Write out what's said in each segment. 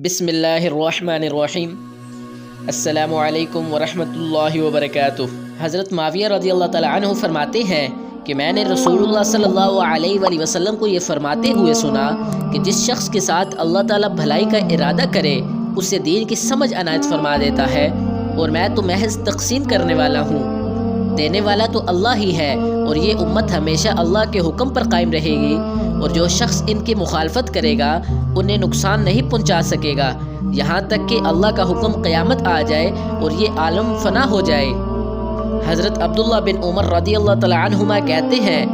بسم اللہ الرحمن الرحیم۔ السلام علیکم ورحمۃ اللہ وبرکاتہ۔ حضرت معاویہ رضی اللہ تعالیٰ عنہ فرماتے ہیں کہ میں نے رسول اللہ صلی اللہ علیہ وآلہ وسلم کو یہ فرماتے ہوئے سنا کہ جس شخص کے ساتھ اللہ تعالیٰ بھلائی کا ارادہ کرے اسے دین کی سمجھ عنایت فرما دیتا ہے، اور میں تو محض تقسیم کرنے والا ہوں، دینے والا تو اللہ ہی ہے، اور یہ امت ہمیشہ اللہ کے حکم پر قائم رہے گی، اور جو شخص ان کی مخالفت کرے گا انہیں نقصان نہیں پہنچا سکے گا یہاں تک کہ اللہ کا حکم قیامت آ جائے اور یہ عالم فنا ہو جائے۔ حضرت عبداللہ بن عمر رضی اللہ تعالیٰ عنہما کہتے ہیں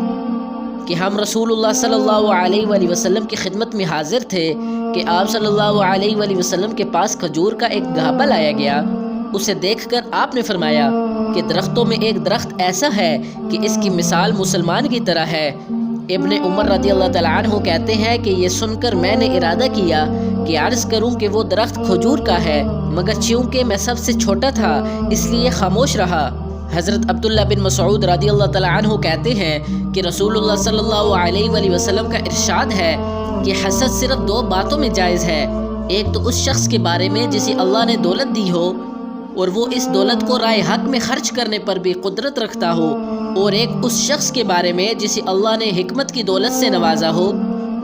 کہ ہم رسول اللہ صلی اللہ علیہ وآلہ وسلم کی خدمت میں حاضر تھے کہ آپ صلی اللہ علیہ وآلہ وسلم کے پاس کھجور کا ایک گھابا لایا گیا۔ اسے دیکھ کر آپ نے فرمایا کہ درختوں میں ایک درخت ایسا ہے کہ اس کی مثال مسلمان کی طرح ہے۔ ابن عمر رضی اللہ تعالیٰ عنہ کہتے ہیں کہ یہ سن کر میں نے ارادہ کیا کہ عرض کروں کہ وہ درخت کھجور کا ہے، مگر چونکہ میں سب سے چھوٹا تھا اس لیے خاموش رہا۔ حضرت عبداللہ بن مسعود رضی اللہ تعالیٰ عنہ کہتے ہیں کہ رسول اللہ صلی اللہ علیہ وآلہ وسلم کا ارشاد ہے کہ حسد صرف دو باتوں میں جائز ہے، ایک تو اس شخص کے بارے میں جسے اللہ نے دولت دی ہو اور وہ اس دولت کو رائے حق میں خرچ کرنے پر بھی قدرت رکھتا ہو، اور ایک اس شخص کے بارے میں جسے اللہ نے حکمت کی دولت سے نوازا ہو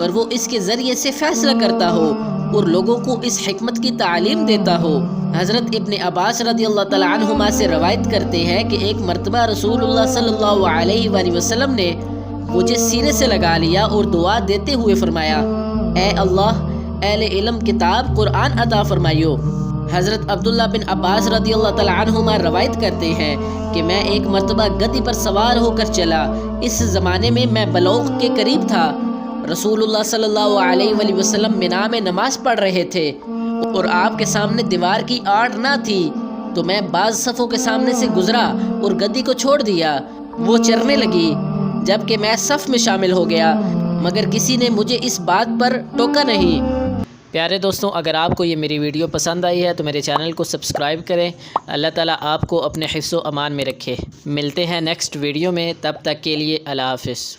اور وہ اس کے ذریعے سے فیصلہ کرتا ہو اور لوگوں کو اس حکمت کی تعلیم دیتا ہو۔ حضرت ابن عباس رضی اللہ تعالیٰ عنہما سے روایت کرتے ہیں کہ ایک مرتبہ رسول اللہ صلی اللہ علیہ وآلہ وسلم نے مجھے سینے سے لگا لیا اور دعا دیتے ہوئے فرمایا، اے اللہ، اہل علم کتاب قرآن عطا فرمائیو۔ حضرت عبداللہ بن عباس رضی اللہ تعالیٰ عنہما روایت کرتے ہیں کہ میں ایک مرتبہ گدی پر سوار ہو کر چلا، اس زمانے میں بلوغ کے قریب تھا۔ رسول اللہ صلی اللہ علیہ وآلہ وسلم منا میں نماز پڑھ رہے تھے اور آپ کے سامنے دیوار کی آڑ نہ تھی، تو میں بعض صفوں کے سامنے سے گزرا اور گدی کو چھوڑ دیا، وہ چرنے لگی، جبکہ میں صف میں شامل ہو گیا، مگر کسی نے مجھے اس بات پر ٹوکا نہیں۔ پیارے دوستوں، اگر آپ کو یہ میری ویڈیو پسند آئی ہے تو میرے چینل کو سبسکرائب کریں۔ اللہ تعالیٰ آپ کو اپنے حفظ و امان میں رکھے۔ ملتے ہیں نیکسٹ ویڈیو میں، تب تک کے لیے اللہ حافظ۔